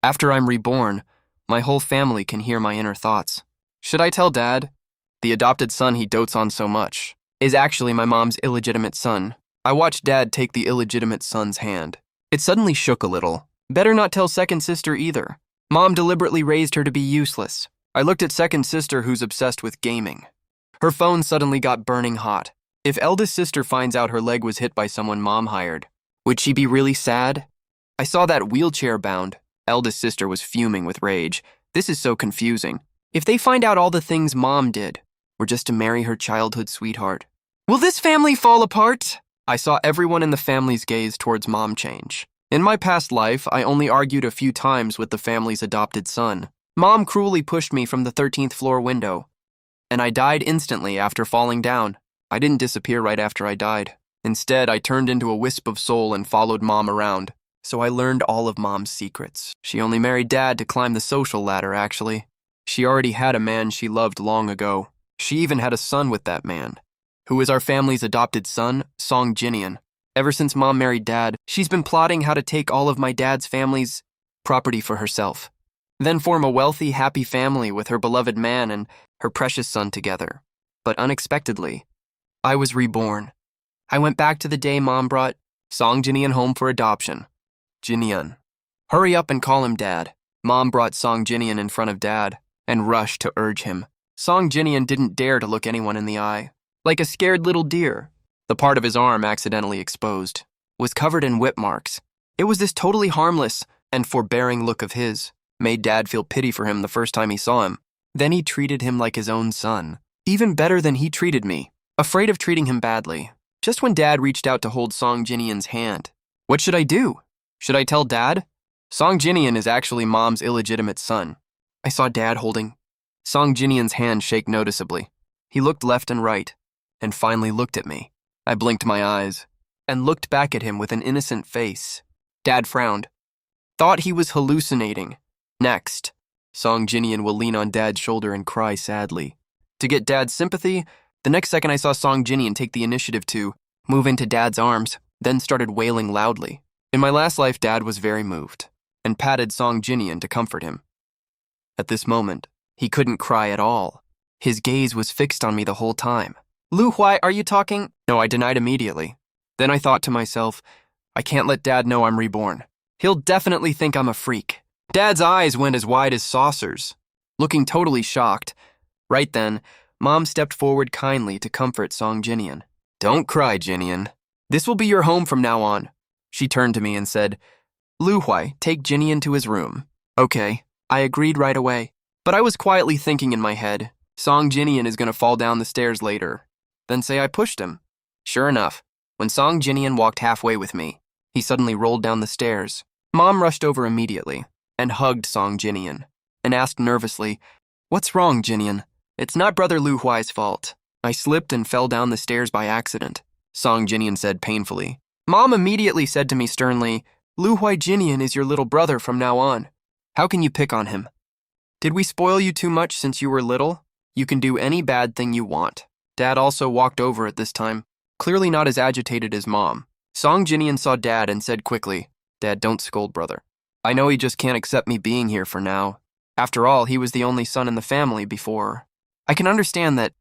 After I'm reborn, my whole family can hear my inner thoughts. Should I tell Dad? The adopted son he dotes on so much is actually my mom's illegitimate son. I watched Dad take the illegitimate son's hand. It suddenly shook a little. Better not tell second sister either. Mom deliberately raised her to be useless. I looked at second sister, who's obsessed with gaming. Her phone suddenly got burning hot. If eldest sister finds out her leg was hit by someone Mom hired, would she be really sad? I saw that wheelchair-bound. Eldest sister was fuming with rage. This is so confusing. If they find out all the things Mom did were just to marry her childhood sweetheart, will this family fall apart? I saw everyone in the family's gaze towards Mom change. In my past life, I only argued a few times with the family's adopted son. Mom cruelly pushed me from the 13th floor window, and I died instantly after falling down. I didn't disappear right after I died. Instead, I turned into a wisp of soul and followed Mom around. So I learned all of Mom's secrets. She only married Dad to climb the social ladder, actually. She already had a man she loved long ago. She even had a son with that man, who is our family's adopted son, Song Jinian. Ever since Mom married Dad, she's been plotting how to take all of my dad's family's property for herself, then form a wealthy, happy family with her beloved man and her precious son together. But unexpectedly, I was reborn. I went back to the day Mom brought Song Jinian home for adoption. Jinian. Hurry up and call him Dad. Mom brought Song Jinian in front of Dad and rushed to urge him. Song Jinian didn't dare to look anyone in the eye. Like a scared little deer, the part of his arm accidentally exposed was covered in whip marks. It was this totally harmless and forbearing look of his made Dad feel pity for him the first time he saw him. Then he treated him like his own son, even better than he treated me, afraid of treating him badly. Just when Dad reached out to hold Song Jinian's hand, what should I do? Should I tell Dad? Song Jinian is actually Mom's illegitimate son. I saw Dad holding Song Jinian's hand shake noticeably. He looked left and right, and finally looked at me. I blinked my eyes and looked back at him with an innocent face. Dad frowned. Thought he was hallucinating. Next, Song Jinian will lean on Dad's shoulder and cry sadly. To get Dad's sympathy, the next second I saw Song Jinian take the initiative to move into Dad's arms, then started wailing loudly. In my last life, Dad was very moved and patted Song Jinian to comfort him. At this moment, he couldn't cry at all. His gaze was fixed on me the whole time. Lu Huai, are you talking? No, I denied immediately. Then I thought to myself, I can't let Dad know I'm reborn. He'll definitely think I'm a freak. Dad's eyes went as wide as saucers, looking totally shocked. Right then, Mom stepped forward kindly to comfort Song Jinian. Don't cry, Jinian. This will be your home from now on. She turned to me and said, Lu Huai, take Jinian to his room. Okay, I agreed right away. But I was quietly thinking in my head, Song Jinian is going to fall down the stairs later. Then say I pushed him. Sure enough, when Song Jinian walked halfway with me, he suddenly rolled down the stairs. Mom rushed over immediately and hugged Song Jinian and asked nervously, What's wrong, Jinian? It's not Brother Lu Huai's fault. I slipped and fell down the stairs by accident, Song Jinian said painfully. Mom immediately said to me sternly, Lu Huai Jinian is your little brother from now on. How can you pick on him? Did we spoil you too much since you were little? You can do any bad thing you want. Dad also walked over at this time, clearly not as agitated as Mom. Song Jinian saw Dad and said quickly, Dad, don't scold brother. I know he just can't accept me being here for now. After all, he was the only son in the family before. I can understand that.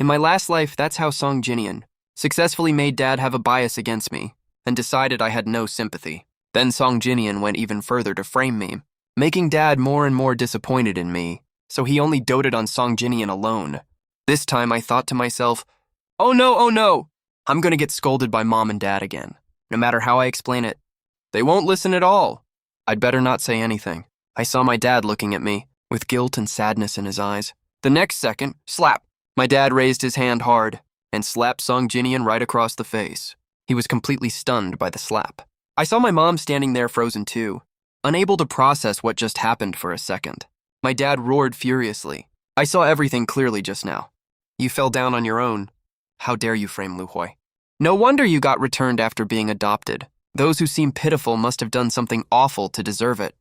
In my last life, that's how Song Jinian successfully made Dad have a bias against me and decided I had no sympathy. Then Song Jinian went even further to frame me, making Dad more and more disappointed in me, so he only doted on Song Jinian alone. This time I thought to myself, oh no, I'm gonna get scolded by Mom and Dad again, no matter how I explain it. They won't listen at all. I'd better not say anything. I saw my dad looking at me, with guilt and sadness in his eyes. The next second, slap! My dad raised his hand hard and slapped Song Jinian right across the face. He was completely stunned by the slap. I saw my mom standing there frozen too, unable to process what just happened for a second. My dad roared furiously. I saw everything clearly just now. You fell down on your own. How dare you frame Lu Huai? No wonder you got returned after being adopted. Those who seem pitiful must have done something awful to deserve it.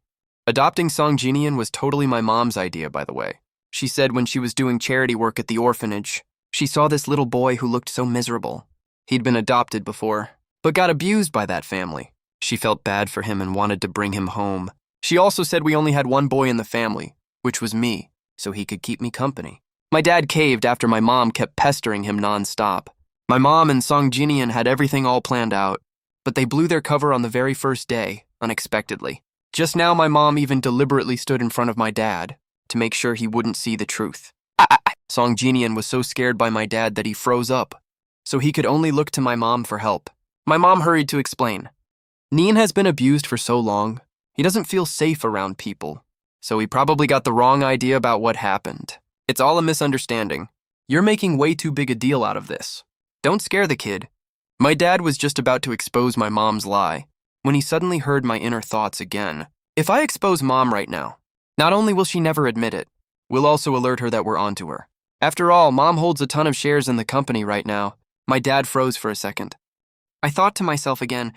Adopting Song Jinian was totally my mom's idea, by the way. She said when she was doing charity work at the orphanage, she saw this little boy who looked so miserable. He'd been adopted before, but got abused by that family. She felt bad for him and wanted to bring him home. She also said we only had one boy in the family, which was me, so he could keep me company. My dad caved after my mom kept pestering him nonstop. My mom and Song Jinian had everything all planned out, but they blew their cover on the very first day, unexpectedly. Just now, my mom even deliberately stood in front of my dad to make sure he wouldn't see the truth. Song Jinian was so scared by my dad that he froze up, so he could only look to my mom for help. My mom hurried to explain. Nian has been abused for so long, he doesn't feel safe around people, so he probably got the wrong idea about what happened. It's all a misunderstanding. You're making way too big a deal out of this. Don't scare the kid. My dad was just about to expose my mom's lie when he suddenly heard my inner thoughts again. If I expose mom right now, not only will she never admit it, we'll also alert her that we're onto her. After all, mom holds a ton of shares in the company right now. My dad froze for a second. I thought to myself again,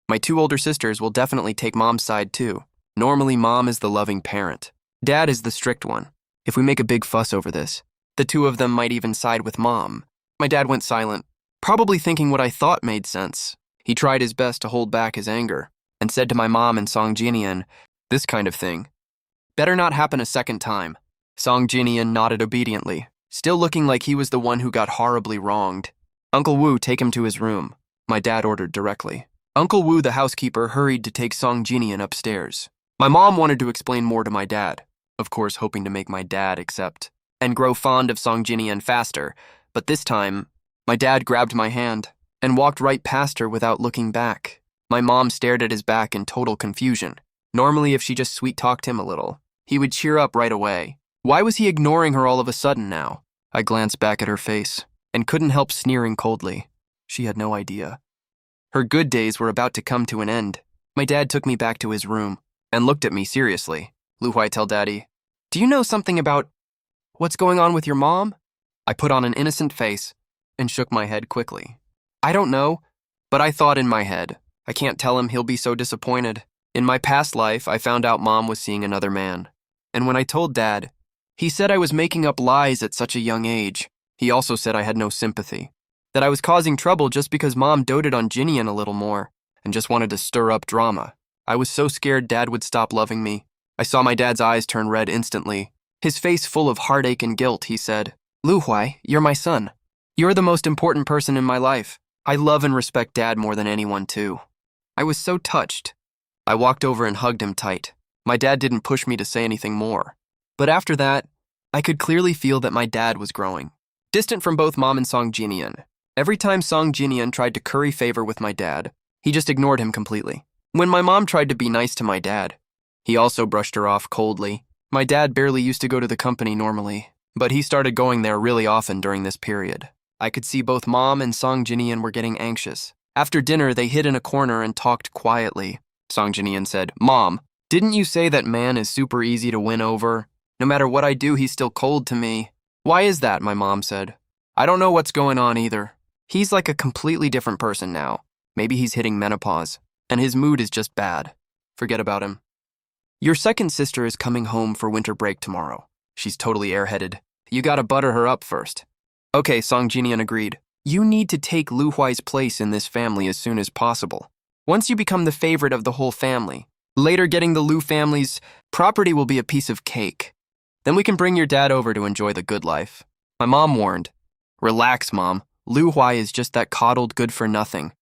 my two older sisters will definitely take mom's side too. Normally, mom is the loving parent. Dad is the strict one. If we make a big fuss over this, the two of them might even side with mom. My dad went silent, probably thinking what I thought made sense. He tried his best to hold back his anger and said to my mom and Song Jinian, this kind of thing better not happen a second time. Song Jinian nodded obediently, still looking like he was the one who got horribly wronged. Uncle Wu, take him to his room, my dad ordered directly. Uncle Wu, the housekeeper, hurried to take Song Jinian upstairs. My mom wanted to explain more to my dad, of course hoping to make my dad accept and grow fond of Song Jinian faster, but this time, my dad grabbed my hand and walked right past her without looking back. My mom stared at his back in total confusion. Normally, if she just sweet-talked him a little, he would cheer up right away. Why was he ignoring her all of a sudden now? I glanced back at her face and couldn't help sneering coldly. She had no idea. Her good days were about to come to an end. My dad took me back to his room and looked at me seriously. Lu Huai, tell Daddy, do you know something about what's going on with your mom? I put on an innocent face and shook my head quickly. I don't know, but I thought in my head, I can't tell him, he'll be so disappointed. In my past life, I found out mom was seeing another man. And when I told Dad, he said I was making up lies at such a young age. He also said I had no sympathy, that I was causing trouble just because mom doted on Jinian a little more and just wanted to stir up drama. I was so scared Dad would stop loving me. I saw my dad's eyes turn red instantly. His face full of heartache and guilt, he said, Lu Huai, you're my son. You're the most important person in my life. I love and respect Dad more than anyone too. I was so touched. I walked over and hugged him tight. My dad didn't push me to say anything more. But after that, I could clearly feel that my dad was growing. Distant from both mom and Song Jinian. Every time Song Jinian tried to curry favor with my dad, he just ignored him completely. When my mom tried to be nice to my dad, he also brushed her off coldly. My dad barely used to go to the company normally, but he started going there really often during this period. I could see both mom and Song Jinian were getting anxious. After dinner, they hid in a corner and talked quietly. Song Jinian said, Mom, didn't you say that man is super easy to win over? No matter what I do, he's still cold to me. Why is that? My mom said. I don't know what's going on either. He's like a completely different person now. Maybe he's hitting menopause, and his mood is just bad. Forget about him. Your second sister is coming home for winter break tomorrow. She's totally airheaded. You gotta butter her up first. Okay, Song Jinian agreed. You need to take Lu Huai's place in this family as soon as possible. Once you become the favorite of the whole family, later getting the Lu family's property will be a piece of cake. Then we can bring your dad over to enjoy the good life. My mom warned. Relax, Mom. Lu Huai is just that coddled good-for-nothing.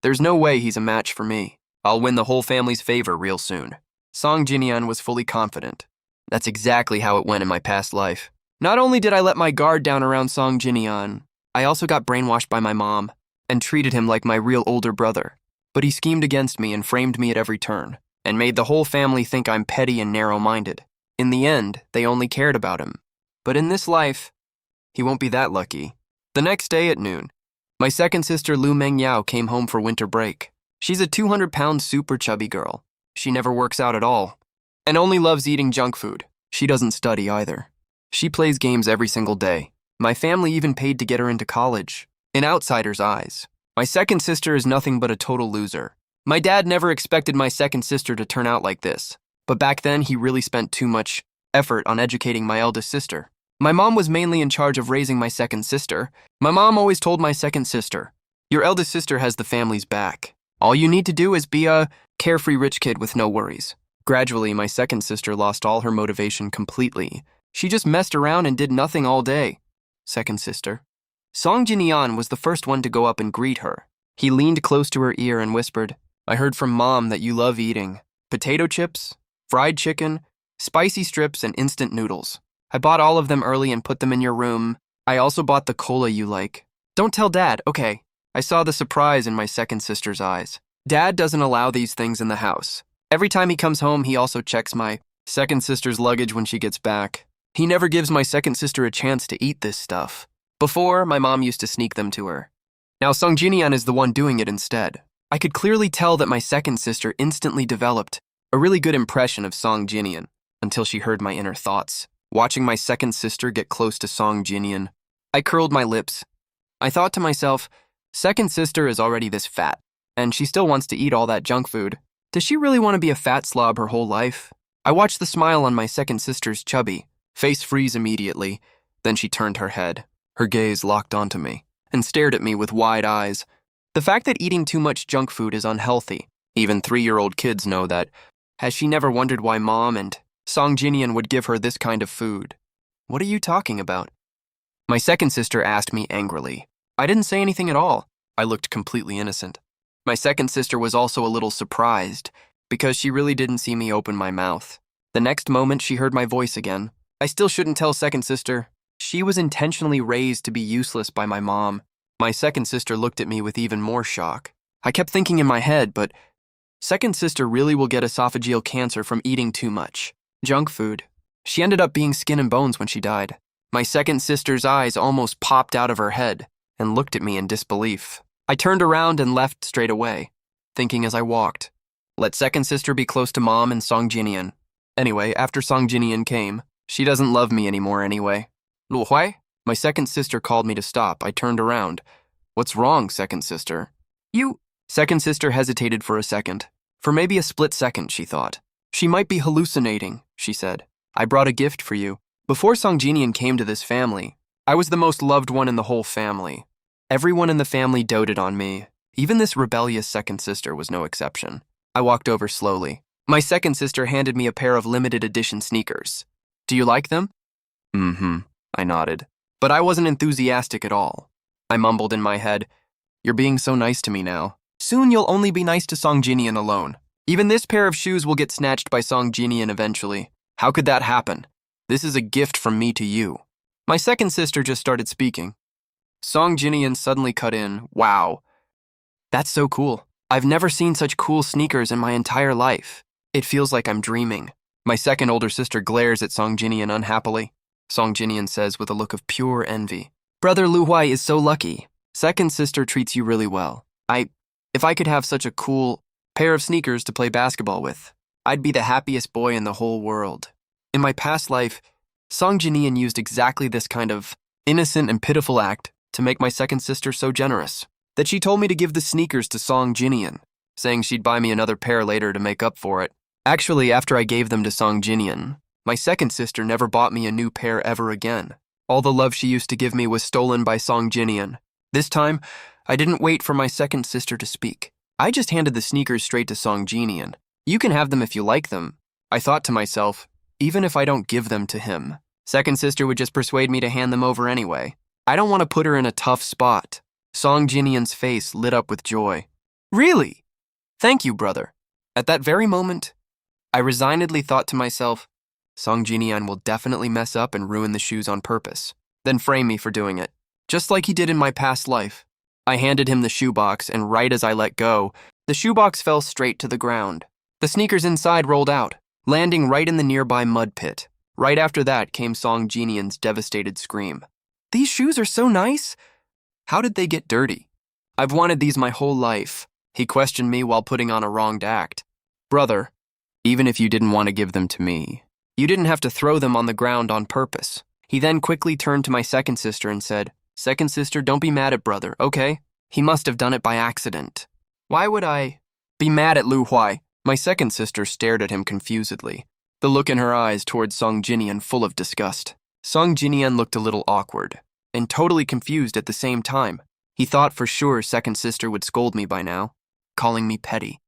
There's no way he's a match for me. I'll win the whole family's favor real soon. Song Jinian was fully confident. That's exactly how it went in my past life. Not only did I let my guard down around Song Jinian, I also got brainwashed by my mom and treated him like my real older brother. But he schemed against me and framed me at every turn, and made the whole family think I'm petty and narrow-minded. In the end, they only cared about him. But in this life, he won't be that lucky. The next day at noon, my second sister Lu Mengyao came home for winter break. She's a 200-pound super chubby girl. She never works out at all, and only loves eating junk food. She doesn't study either. She plays games every single day. My family even paid to get her into college. In outsiders' eyes, my second sister is nothing but a total loser. My dad never expected my second sister to turn out like this, but back then he really spent too much effort on educating my eldest sister. My mom was mainly in charge of raising my second sister. My mom always told my second sister, your eldest sister has the family's back. All you need to do is be a carefree rich kid with no worries. Gradually, my second sister lost all her motivation completely. She just messed around and did nothing all day. Second sister. Song Jin-yeon was the first one to go up and greet her. He leaned close to her ear and whispered, "I heard from Mom that you love eating potato chips, fried chicken, spicy strips, and instant noodles. I bought all of them early and put them in your room. I also bought the cola you like. Don't tell Dad, okay?" I saw the surprise in my second sister's eyes. Dad doesn't allow these things in the house. Every time he comes home, he also checks my second sister's luggage when she gets back. He never gives my second sister a chance to eat this stuff. Before, my mom used to sneak them to her. Now Song Jin-yeon is the one doing it instead. I could clearly tell that my second sister instantly developed a really good impression of Song Jin-yeon until she heard my inner thoughts. Watching my second sister get close to Song Jin-yeon, I curled my lips. I thought to myself, second sister is already this fat, and she still wants to eat all that junk food. Does she really want to be a fat slob her whole life? I watched the smile on my second sister's chubby face freeze immediately. Then she turned her head. Her gaze locked onto me and stared at me with wide eyes. The fact that eating too much junk food is unhealthy, even 3-year-old kids know that. Has she never wondered why Mom and Song Jin-yeon would give her this kind of food? What are you talking about? My second sister asked me angrily. I didn't say anything at all. I looked completely innocent. My second sister was also a little surprised because she really didn't see me open my mouth. The next moment, she heard my voice again. I still shouldn't tell second sister. She was intentionally raised to be useless by my mom. My second sister looked at me with even more shock. I kept thinking in my head, but second sister really will get esophageal cancer from eating too much junk food. She ended up being skin and bones when she died. My second sister's eyes almost popped out of her head and looked at me in disbelief. I turned around and left straight away, thinking as I walked, let second sister be close to Mom and Song Jin-yeon. Anyway, after Song Jin-yeon came, she doesn't love me anymore anyway. Lu Hui? My second sister called me to stop. I turned around. What's wrong, second sister? You... Second sister hesitated for a second. For maybe a split second, she thought. She might be hallucinating, she said. I brought a gift for you. Before Song Jin-yeon came to this family, I was the most loved one in the whole family. Everyone in the family doted on me. Even this rebellious second sister was no exception. I walked over slowly. My second sister handed me a pair of limited edition sneakers. Do you like them? Mm-hmm, I nodded. But I wasn't enthusiastic at all. I mumbled in my head, you're being so nice to me now. Soon you'll only be nice to Song Jin-yeon alone. Even this pair of shoes will get snatched by Song Jin-yeon eventually. How could that happen? This is a gift from me to you. My second sister just started speaking. Song Jin-yeon suddenly cut in, wow. That's so cool. I've never seen such cool sneakers in my entire life. It feels like I'm dreaming. My second older sister glares at Song Jin-yeon unhappily. Song Jin-yeon says with a look of pure envy, Brother Lu Hui is so lucky. Second sister treats you really well. If I could have such a cool pair of sneakers to play basketball with, I'd be the happiest boy in the whole world. In my past life, Song Jin-yeon used exactly this kind of innocent and pitiful act to make my second sister so generous that she told me to give the sneakers to Song Jin-yeon, saying she'd buy me another pair later to make up for it. Actually, after I gave them to Song Jin-yeon, my second sister never bought me a new pair ever again. All the love she used to give me was stolen by Song Jin-yeon. This time, I didn't wait for my second sister to speak. I just handed the sneakers straight to Song Jin-yeon. You can have them if you like them. I thought to myself, even if I don't give them to him, second sister would just persuade me to hand them over anyway. I don't want to put her in a tough spot. Song Jin-yeon's face lit up with joy. Really? Thank you, brother. At that very moment, I resignedly thought to myself, Song Jin-yeon will definitely mess up and ruin the shoes on purpose, then frame me for doing it, just like he did in my past life. I handed him the shoebox, and right as I let go, the shoebox fell straight to the ground. The sneakers inside rolled out, landing right in the nearby mud pit. Right after that came Song Jin-yeon's devastated scream. These shoes are so nice. How did they get dirty? I've wanted these my whole life. He questioned me while putting on a wronged act. Brother, even if you didn't want to give them to me, you didn't have to throw them on the ground on purpose. He then quickly turned to my second sister and said, Second sister, don't be mad at brother, okay? He must have done it by accident. Why would I be mad at Lu Hui? My second sister stared at him confusedly, the look in her eyes towards Song Jin-yeon full of disgust. Song Jin-yeon looked a little awkward and totally confused at the same time. He thought for sure second sister would scold me by now, calling me petty.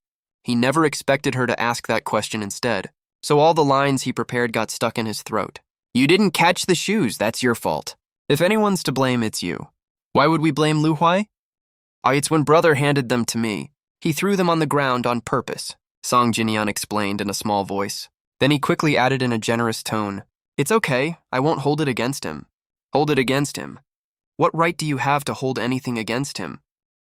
He never expected her to ask that question instead, so all the lines he prepared got stuck in his throat. You didn't catch the shoes, that's your fault. If anyone's to blame, it's you. Why would we blame Lu Huai? It's when brother handed them to me. He threw them on the ground on purpose, Song Jinyan explained in a small voice. Then he quickly added in a generous tone, It's okay, I won't hold it against him. Hold it against him? What right do you have to hold anything against him?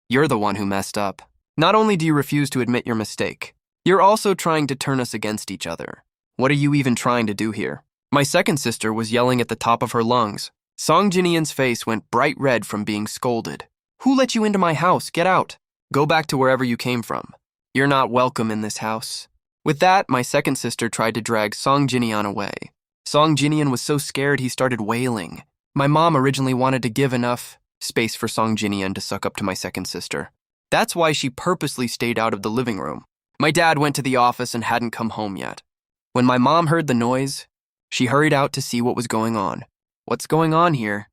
You're the one who messed up. Not only do you refuse to admit your mistake, you're also trying to turn us against each other. What are you even trying to do here? My second sister was yelling at the top of her lungs. Song Jinyan's face went bright red from being scolded. Who let you into my house? Get out. Go back to wherever you came from. You're not welcome in this house. With that, my second sister tried to drag Song Jinyan away. Song Jinyan was so scared he started wailing. My mom originally wanted to give enough space for Song Jinyan to suck up to my second sister. That's why she purposely stayed out of the living room. My dad went to the office and hadn't come home yet. When my mom heard the noise, she hurried out to see what was going on. What's going on here?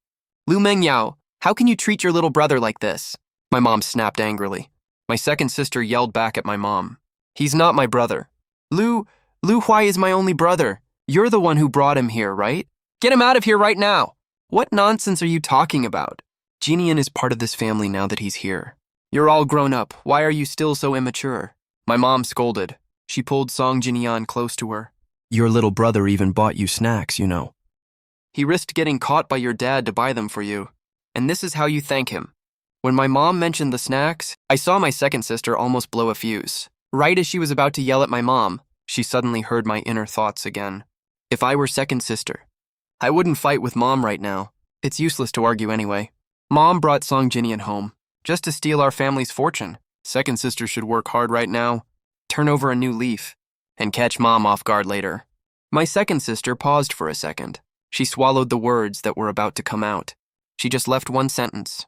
Lu Mengyao, how can you treat your little brother like this? My mom snapped angrily. My second sister yelled back at my mom. He's not my brother. Lu Huai is my only brother. You're the one who brought him here, right? Get him out of here right now. What nonsense are you talking about? Jinyan is part of this family now that he's here. You're all grown up. Why are you still so immature? My mom scolded. She pulled Song Jinyan close to her. Your little brother even bought you snacks, you know. He risked getting caught by your dad to buy them for you. And this is how you thank him. When my mom mentioned the snacks, I saw my second sister almost blow a fuse. Right as she was about to yell at my mom, she suddenly heard my inner thoughts again. If I were second sister, I wouldn't fight with mom right now. It's useless to argue anyway. Mom brought Song Jinyan home, just to steal our family's fortune. Second sister should work hard right now, turn over a new leaf, and catch mom off guard later. My second sister paused for a second. She swallowed the words that were about to come out. She just left one sentence.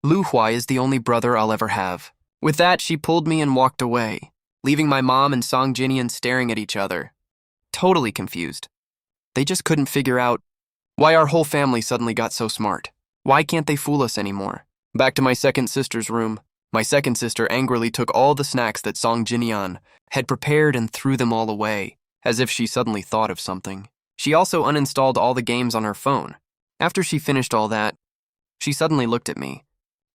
Lu Huai is the only brother I'll ever have. With that, she pulled me and walked away, leaving my mom and Song Jinyan staring at each other, totally confused. They just couldn't figure out why our whole family suddenly got so smart. Why can't they fool us anymore? Back to my second sister's room. My second sister angrily took all the snacks that Song Jinyan had prepared and threw them all away, as if she suddenly thought of something. She also uninstalled all the games on her phone. After she finished all that, she suddenly looked at me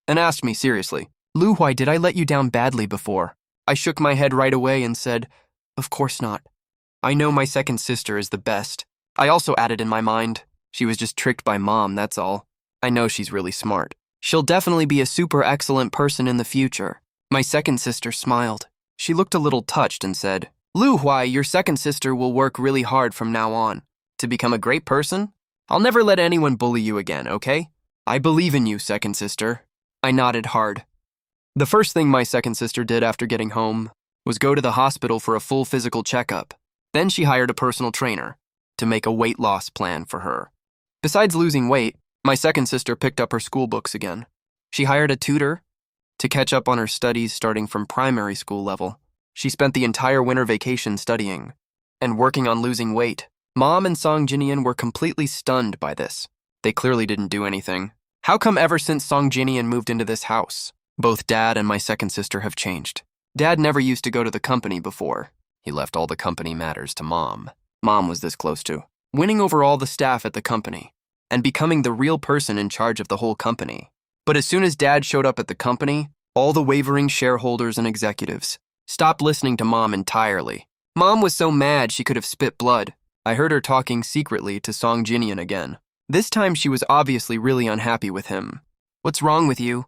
and asked me seriously, Lu Huai, did I let you down badly before? I shook my head right away and said, of course not. I know my second sister is the best. I also added in my mind, she was just tricked by mom, that's all. I know she's really smart. She'll definitely be a super excellent person in the future. My second sister smiled. She looked a little touched and said, Lu Huai, your second sister will work really hard from now on. To become a great person? I'll never let anyone bully you again, okay? I believe in you, second sister. I nodded hard. The first thing my second sister did after getting home was go to the hospital for a full physical checkup. Then she hired a personal trainer to make a weight loss plan for her. Besides losing weight, my second sister picked up her school books again. She hired a tutor to catch up on her studies starting from primary school level. She spent the entire winter vacation studying and working on losing weight. Mom and Song Jinyan were completely stunned by this. They clearly didn't do anything. How come ever since Song Jinyan moved into this house, both Dad and my second sister have changed? Dad never used to go to the company before. He left all the company matters to Mom. Mom was this close to winning over all the staff at the company and becoming the real person in charge of the whole company. But as soon as Dad showed up at the company, all the wavering shareholders and executives stopped listening to Mom entirely. Mom was so mad she could have spit blood. I heard her talking secretly to Song Jinyan again. This time she was obviously really unhappy with him. What's wrong with you?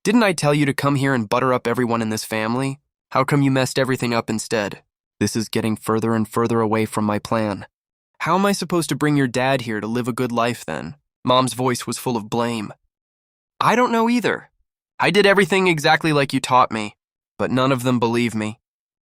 Didn't I tell you to come here and butter up everyone in this family? How come you messed everything up instead? This is getting further and further away from my plan. How am I supposed to bring your dad here to live a good life then? Mom's voice was full of blame. I don't know either. I did everything exactly like you taught me, but none of them believe me.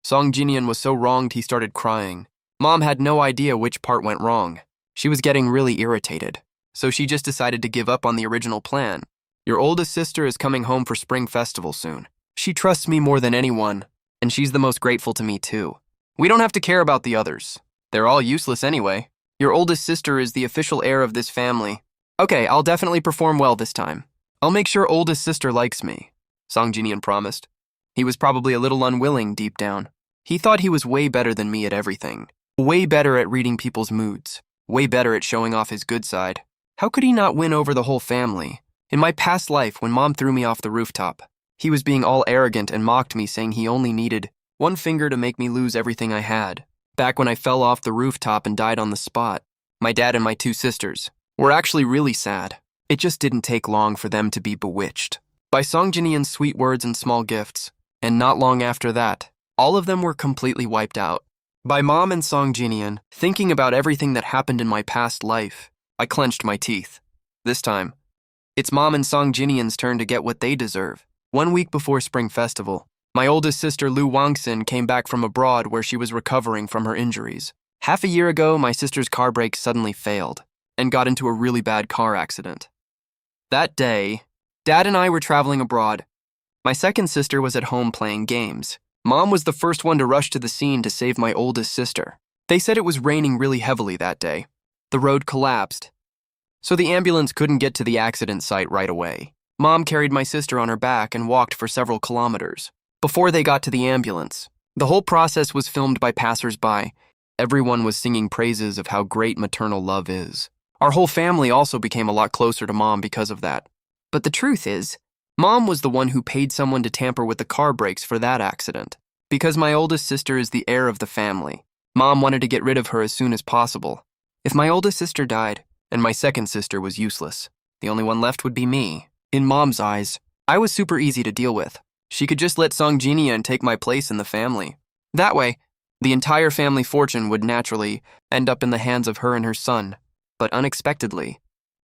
Song Jinyan was so wronged he started crying. Mom had no idea which part went wrong. She was getting really irritated, so she just decided to give up on the original plan. Your oldest sister is coming home for Spring Festival soon. She trusts me more than anyone, and she's the most grateful to me too. We don't have to care about the others. They're all useless anyway. Your oldest sister is the official heir of this family. Okay, I'll definitely perform well this time. I'll make sure oldest sister likes me, Song Jinyan promised. He was probably a little unwilling deep down. He thought he was way better than me at everything. Way better at reading people's moods. Way better at showing off his good side. How could he not win over the whole family? In my past life, when Mom threw me off the rooftop, he was being all arrogant and mocked me, saying he only needed one finger to make me lose everything I had. Back when I fell off the rooftop and died on the spot, my dad and my two sisters were actually really sad. It just didn't take long for them to be bewitched by Song Jinhyeon's sweet words and small gifts, and not long after that, all of them were completely wiped out. By Mom and Song Jinhyeon, thinking about everything that happened in my past life, I clenched my teeth. This time, it's Mom and Song Jinhyeon's turn to get what they deserve. 1 week before Spring Festival, my oldest sister Lu Wangsin came back from abroad where she was recovering from her injuries. Half a year ago, my sister's car brake suddenly failed and got into a really bad car accident. That day, Dad and I were traveling abroad. My second sister was at home playing games. Mom was the first one to rush to the scene to save my oldest sister. They said it was raining really heavily that day. The road collapsed, so the ambulance couldn't get to the accident site right away. Mom carried my sister on her back and walked for several kilometers before they got to the ambulance. The whole process was filmed by passers-by. Everyone was singing praises of how great maternal love is. Our whole family also became a lot closer to Mom because of that. But the truth is, Mom was the one who paid someone to tamper with the car brakes for that accident. Because my oldest sister is the heir of the family, Mom wanted to get rid of her as soon as possible. If my oldest sister died, and my second sister was useless, the only one left would be me. In Mom's eyes, I was super easy to deal with. She could just let Song Jinhyeon take my place in the family. That way, the entire family fortune would naturally end up in the hands of her and her son. But unexpectedly,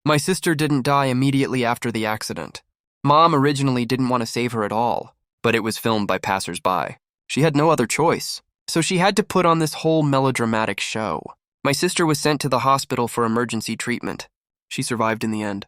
my sister didn't die immediately after the accident. Mom originally didn't want to save her at all, but it was filmed by passers-by. She had no other choice, so she had to put on this whole melodramatic show. My sister was sent to the hospital for emergency treatment. She survived in the end,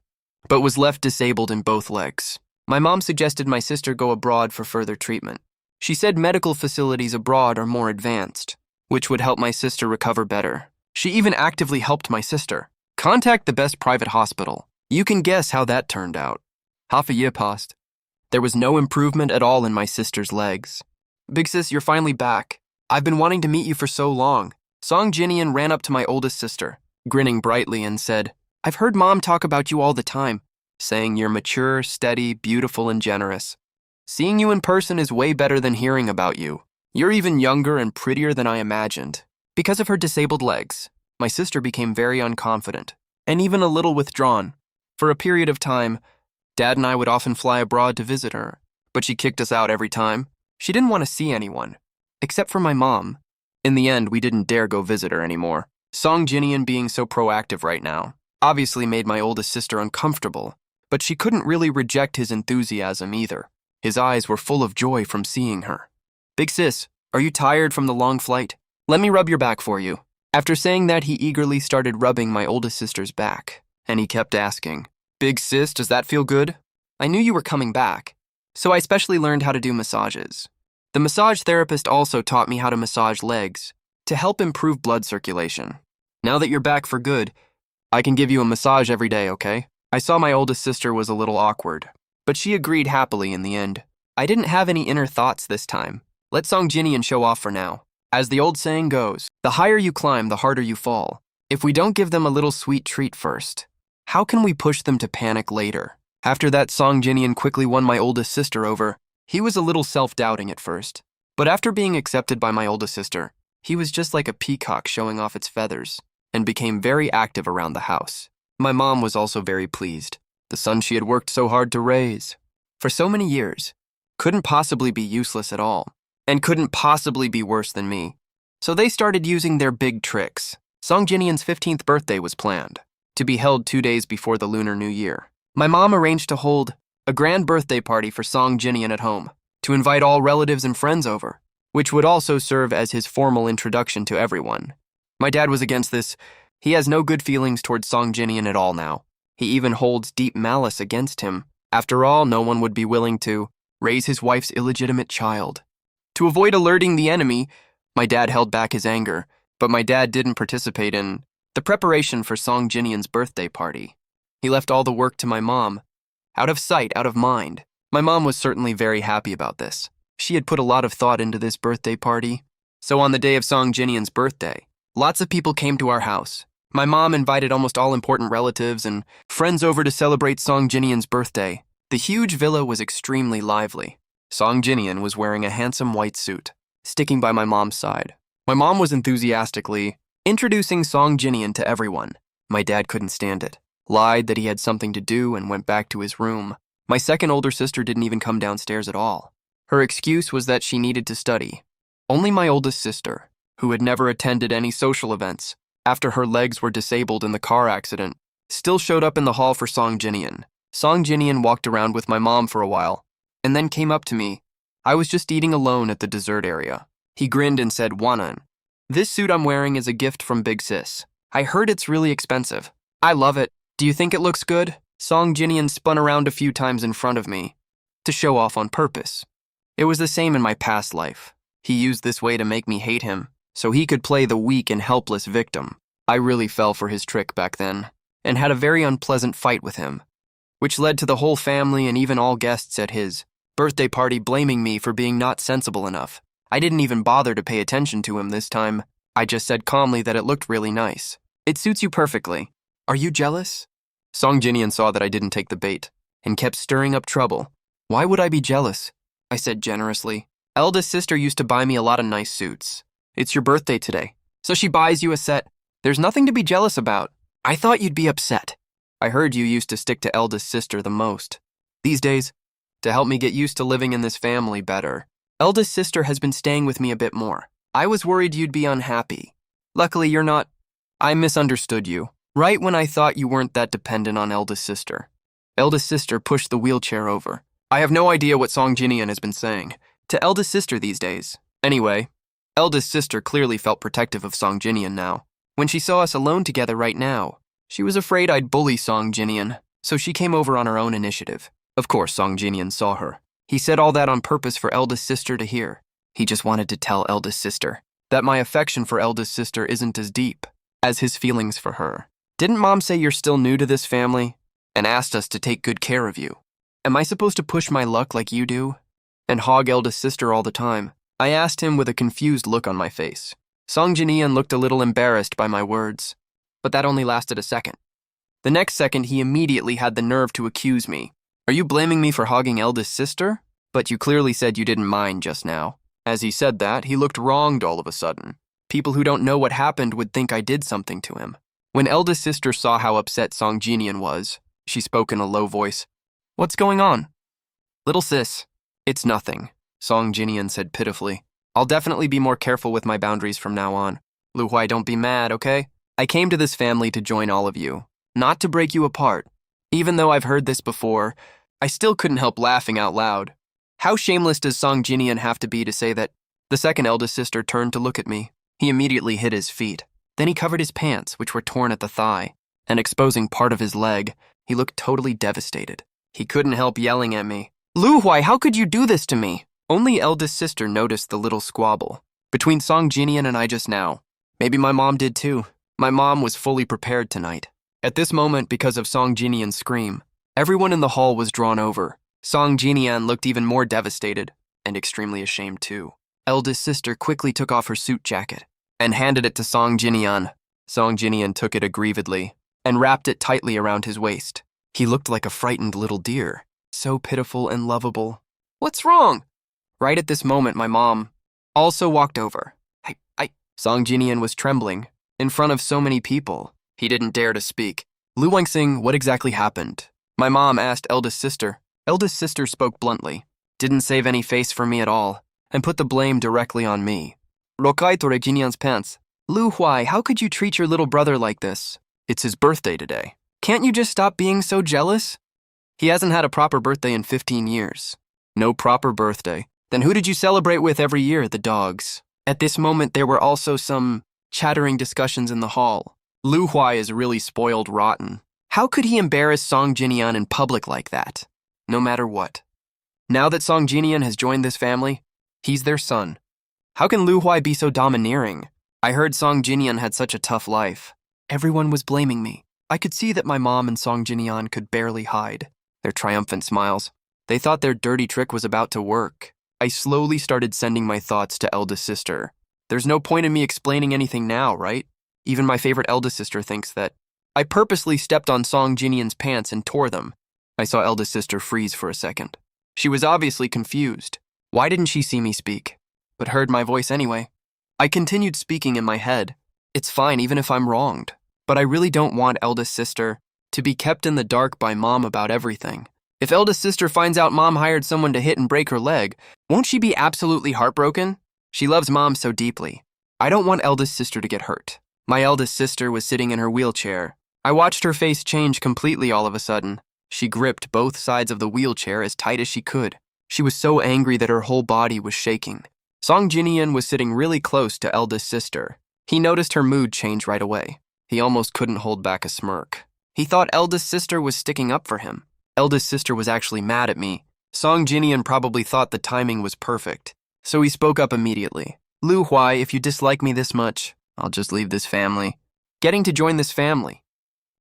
but was left disabled in both legs. My mom suggested my sister go abroad for further treatment. She said medical facilities abroad are more advanced, which would help my sister recover better. She even actively helped my sister contact the best private hospital. You can guess how that turned out. Half a year passed. There was no improvement at all in my sister's legs. Big sis, you're finally back. I've been wanting to meet you for so long. Song Jinhyeon ran up to my oldest sister, grinning brightly, and said, I've heard Mom talk about you all the time, saying you're mature, steady, beautiful, and generous. Seeing you in person is way better than hearing about you. You're even younger and prettier than I imagined. Because of her disabled legs, my sister became very unconfident, and even a little withdrawn. For a period of time, Dad and I would often fly abroad to visit her, but she kicked us out every time. She didn't want to see anyone, except for my mom. In the end, we didn't dare go visit her anymore. Song Jinhyeon being so proactive right now obviously made my oldest sister uncomfortable, but she couldn't really reject his enthusiasm either. His eyes were full of joy from seeing her. Big sis, are you tired from the long flight? Let me rub your back for you. After saying that, he eagerly started rubbing my oldest sister's back, and he kept asking, Big sis, does that feel good? I knew you were coming back, so I specially learned how to do massages. The massage therapist also taught me how to massage legs to help improve blood circulation. Now that you're back for good, I can give you a massage every day, okay? I saw my oldest sister was a little awkward, but she agreed happily in the end. I didn't have any inner thoughts this time. Let Song Jinhyeon show off for now. As the old saying goes, the higher you climb, the harder you fall. If we don't give them a little sweet treat first, how can we push them to panic later? After that, Song Jinhyeon quickly won my oldest sister over. He was a little self-doubting at first, but after being accepted by my oldest sister, he was just like a peacock showing off its feathers and became very active around the house. My mom was also very pleased. The son she had worked so hard to raise for so many years couldn't possibly be useless at all, and couldn't possibly be worse than me. So they started using their big tricks. Song Jinhyeon's 15th birthday was planned to be held 2 days before the Lunar New Year. My mom arranged to hold a grand birthday party for Song Jinhyeon at home to invite all relatives and friends over, which would also serve as his formal introduction to everyone. My dad was against this. He has no good feelings towards Song Jinhyeon at all now. He even holds deep malice against him. After all, no one would be willing to raise his wife's illegitimate child. To avoid alerting the enemy, my dad held back his anger, but my dad didn't participate in the preparation for Song Jinhyeon's birthday party. He left all the work to my mom. Out of sight, out of mind. My mom was certainly very happy about this. She had put a lot of thought into this birthday party. So on the day of Song Jinian's birthday, lots of people came to our house. My mom invited almost all important relatives and friends over to celebrate Song Jinian's birthday. The huge villa was extremely lively. Song Jinian was wearing a handsome white suit, sticking by my mom's side. My mom was enthusiastically introducing Song Jinian to everyone. My dad couldn't stand it, lied that he had something to do and went back to his room. My second older sister didn't even come downstairs at all. Her excuse was that she needed to study. Only my oldest sister, who had never attended any social events after her legs were disabled in the car accident, still showed up in the hall for Song Jinian. Song Jinian walked around with my mom for a while, and then came up to me. I was just eating alone at the dessert area. He grinned and said, "Wanan, this suit I'm wearing is a gift from Big Sis. I heard it's really expensive. I love it. Do you think it looks good?" Song Jinian spun around a few times in front of me, to show off on purpose. It was the same in my past life. He used this way to make me hate him, so he could play the weak and helpless victim. I really fell for his trick back then, and had a very unpleasant fight with him, which led to the whole family and even all guests at his birthday party blaming me for being not sensible enough. I didn't even bother to pay attention to him this time. I just said calmly that it looked really nice. "It suits you perfectly. Are you jealous?" Song Jinian saw that I didn't take the bait, and kept stirring up trouble. "Why would I be jealous?" I said generously. "Eldest sister used to buy me a lot of nice suits. It's your birthday today, so she buys you a set. There's nothing to be jealous about. I thought you'd be upset. I heard you used to stick to eldest sister the most. These days, to help me get used to living in this family better, eldest sister has been staying with me a bit more. I was worried you'd be unhappy. Luckily, you're not. I misunderstood you. Right when I thought you weren't that dependent on eldest sister." Eldest sister pushed the wheelchair over. I have no idea what Song Jinian has been saying to eldest sister these days. Anyway, eldest sister clearly felt protective of Song Jinian now. When she saw us alone together right now, she was afraid I'd bully Song Jinian, so she came over on her own initiative. Of course, Song Jinian saw her. He said all that on purpose for eldest sister to hear. He just wanted to tell eldest sister that my affection for eldest sister isn't as deep as his feelings for her. "Didn't Mom say you're still new to this family and asked us to take good care of you? Am I supposed to push my luck like you do and hog eldest sister all the time?" I asked him with a confused look on my face. Song Jinian looked a little embarrassed by my words, but that only lasted a second. The next second, he immediately had the nerve to accuse me. "Are you blaming me for hogging eldest sister? But you clearly said you didn't mind just now." As he said that, he looked wronged all of a sudden. People who don't know what happened would think I did something to him. When eldest sister saw how upset Song Jinian was, she spoke in a low voice. "What's going on?" "Little sis, it's nothing," Song Jinian said pitifully. "I'll definitely be more careful with my boundaries from now on. Lu Huai, don't be mad, okay? I came to this family to join all of you, not to break you apart. Even though I've heard this before, I still couldn't help laughing out loud. How shameless does Song Jinian have to be to say that?" The second eldest sister turned to look at me. He immediately hid his feet. Then he covered his pants, which were torn at the thigh, and exposing part of his leg. He looked totally devastated. He couldn't help yelling at me. "Lu Huai, how could you do this to me?" Only eldest sister noticed the little squabble between Song Jinian and I just now. Maybe my mom did too. My mom was fully prepared tonight. At this moment, because of Song Jinian's scream, everyone in the hall was drawn over. Song Jinian looked even more devastated and extremely ashamed too. Eldest sister quickly took off her suit jacket and handed it to Song Jinian. Song Jinian took it aggrievedly and wrapped it tightly around his waist. He looked like a frightened little deer, so pitiful and lovable. "What's wrong?" Right at this moment, my mom also walked over. Song Jinian was trembling in front of so many people. He didn't dare to speak. "Lu Wengsing, what exactly happened?" My mom asked eldest sister. Eldest sister spoke bluntly, didn't save any face for me at all, and put the blame directly on me. "Rokai tore Jinian's pants. Lu Huai, how could you treat your little brother like this? It's his birthday today. Can't you just stop being so jealous? He hasn't had a proper birthday in 15 years. No proper birthday. Then who did you celebrate with every year? The dogs." At this moment, there were also some chattering discussions in the hall. Lu Huai is really spoiled rotten. How could he embarrass Song Jinian in public like that? No matter what. Now that Song Jinian has joined this family, he's their son. How can Lu Huai be so domineering? I heard Song Jinian had such a tough life. Everyone was blaming me. I could see that my mom and Song Jinian could barely hide their triumphant smiles. They thought their dirty trick was about to work. I slowly started sending my thoughts to eldest sister. There's no point in me explaining anything now, right? Even my favorite eldest sister thinks that. I purposely stepped on Song Jinyan's pants and tore them. I saw eldest sister freeze for a second. She was obviously confused. Why didn't she see me speak? But heard my voice anyway. I continued speaking in my head. It's fine even if I'm wronged. But I really don't want eldest sister to be kept in the dark by mom about everything. If eldest sister finds out mom hired someone to hit and break her leg, won't she be absolutely heartbroken? She loves mom so deeply. I don't want eldest sister to get hurt. My eldest sister was sitting in her wheelchair. I watched her face change completely all of a sudden. She gripped both sides of the wheelchair as tight as she could. She was so angry that her whole body was shaking. Song Jinyan was sitting really close to eldest sister. He noticed her mood change right away. He almost couldn't hold back a smirk. He thought eldest sister was sticking up for him. Eldest sister was actually mad at me. Song Jinyan probably thought the timing was perfect. So he spoke up immediately. Lu Huai, if you dislike me this much, I'll just leave this family. Getting to join this family.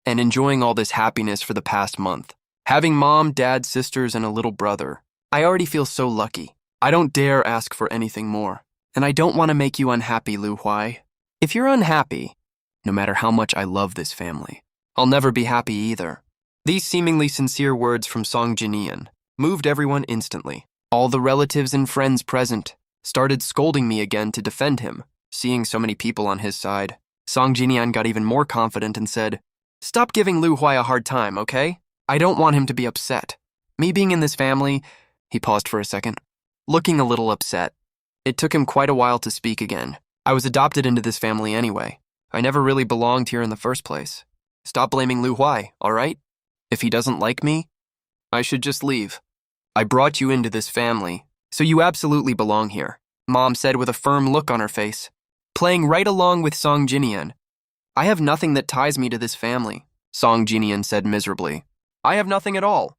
And enjoying all this happiness for the past month. Having mom, dad, sisters, and a little brother. I already feel so lucky. I don't dare ask for anything more. And I don't want to make you unhappy, Lu Huai. If you're unhappy, no matter how much I love this family, I'll never be happy either. These seemingly sincere words from Song Jinyan moved everyone instantly. All the relatives and friends present started scolding me again to defend him. Seeing so many people on his side, Song Jinyan got even more confident and said, "Stop giving Lu Huai a hard time, okay? I don't want him to be upset. Me being in this family," he paused for a second, looking a little upset. It took him quite a while to speak again. "I was adopted into this family anyway. I never really belonged here in the first place. Stop blaming Lu Huai, all right? If he doesn't like me, I should just leave. I brought you into this family, so you absolutely belong here," Mom said with a firm look on her face, playing right along with Song Jinyan. "I have nothing that ties me to this family," Song Jinyan said miserably. "I have nothing at all.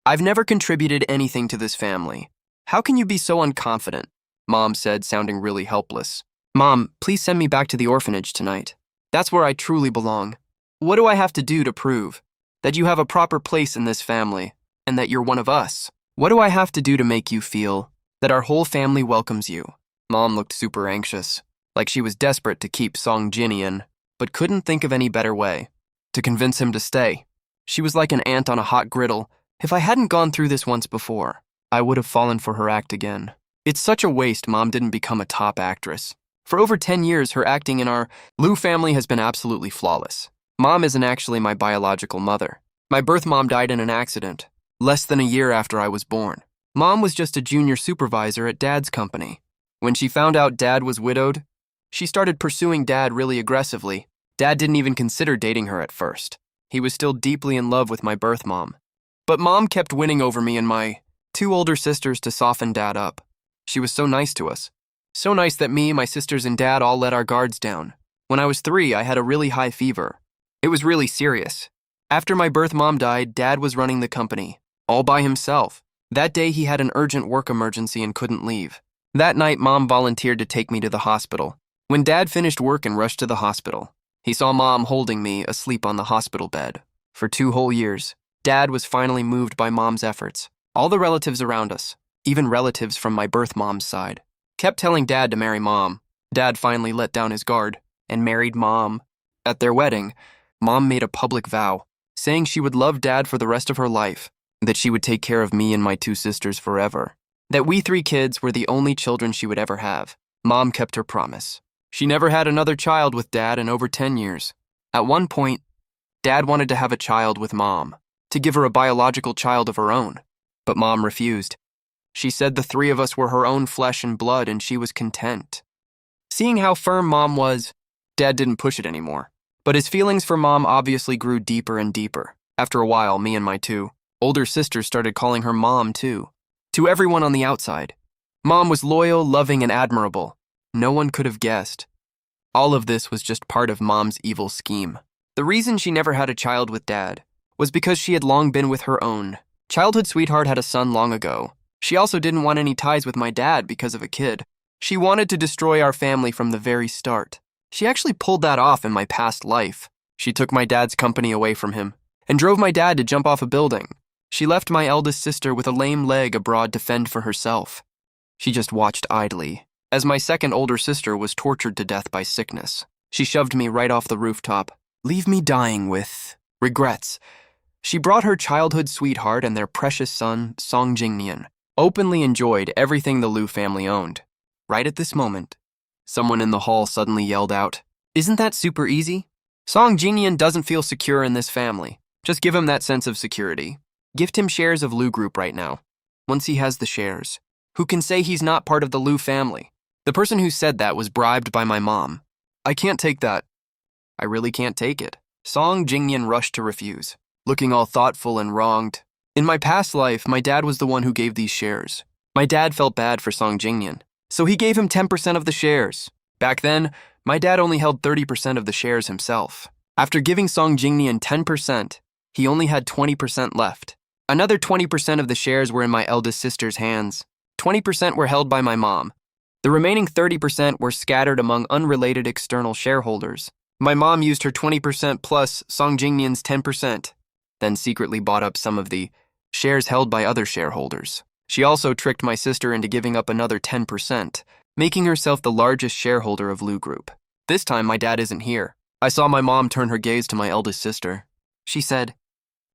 I've never contributed anything to this family. How can you be so unconfident?" Mom said, sounding really helpless. "Mom, please send me back to the orphanage tonight. That's where I truly belong. What do I have to do to prove that you have a proper place in this family and that you're one of us? What do I have to do to make you feel that our whole family welcomes you?" Mom looked super anxious, like she was desperate to keep Song Jinyan, but couldn't think of any better way to convince him to stay. She was like an ant on a hot griddle. If I hadn't gone through this once before, I would have fallen for her act again. It's such a waste Mom didn't become a top actress. For over 10 years, her acting in our Lu family has been absolutely flawless. Mom isn't actually my biological mother. My birth mom died in an accident, less than a year after I was born. Mom was just a junior supervisor at Dad's company. When she found out Dad was widowed, she started pursuing Dad really aggressively. Dad didn't even consider dating her at first. He was still deeply in love with my birth mom. But Mom kept winning over me and my 2 older sisters to soften Dad up. She was so nice to us. So nice that me, my sisters, and Dad all let our guards down. When I was 3, I had a really high fever. It was really serious. After my birth mom died, Dad was running the company, all by himself. That day, he had an urgent work emergency and couldn't leave. That night, Mom volunteered to take me to the hospital. When Dad finished work and rushed to the hospital, he saw Mom holding me asleep on the hospital bed. For 2 whole years, Dad was finally moved by Mom's efforts. All the relatives around us, even relatives from my birth mom's side, kept telling Dad to marry Mom. Dad finally let down his guard and married Mom. At their wedding, Mom made a public vow, saying she would love Dad for the rest of her life, that she would take care of me and my 2 sisters forever, that we 3 kids were the only children she would ever have. Mom kept her promise. She never had another child with Dad in over 10 years. At one point, Dad wanted to have a child with Mom, to give her a biological child of her own, but Mom refused. She said the 3 of us were her own flesh and blood and she was content. Seeing how firm Mom was, Dad didn't push it anymore. But his feelings for Mom obviously grew deeper and deeper. After a while, me and my 2 older sisters started calling her Mom too. To everyone on the outside, Mom was loyal, loving, and admirable. No one could have guessed. All of this was just part of Mom's evil scheme. The reason she never had a child with Dad was because she had long been with her own childhood sweetheart had a son long ago. She also didn't want any ties with my dad because of a kid. She wanted to destroy our family from the very start. She actually pulled that off in my past life. She took my dad's company away from him and drove my dad to jump off a building. She left my eldest sister with a lame leg abroad to fend for herself. She just watched idly as my second older sister was tortured to death by sickness. She shoved me right off the rooftop. Leave me dying with regrets. She brought her childhood sweetheart and their precious son, Song Jingnian, openly enjoyed everything the Liu family owned. Right at this moment, someone in the hall suddenly yelled out, "Isn't that super easy? Song Jingnian doesn't feel secure in this family. Just give him that sense of security. Gift him shares of Liu Group right now. Once he has the shares, who can say he's not part of the Liu family?" The person who said that was bribed by my mom. I can't take that. I really can't take it. Song Jingnian rushed to refuse, looking all thoughtful and wronged. In my past life, my dad was the one who gave these shares. My dad felt bad for Song Jingnian, so he gave him 10% of the shares. Back then, my dad only held 30% of the shares himself. After giving Song Jingnian 10%, he only had 20% left. Another 20% of the shares were in my eldest sister's hands. 20% were held by my mom. The remaining 30% were scattered among unrelated external shareholders. My mom used her 20% plus Song Jingnian's 10%, then secretly bought up some of the shares held by other shareholders. She also tricked my sister into giving up another 10%, making herself the largest shareholder of Liu Group. This time, my dad isn't here. I saw my mom turn her gaze to my eldest sister. She said,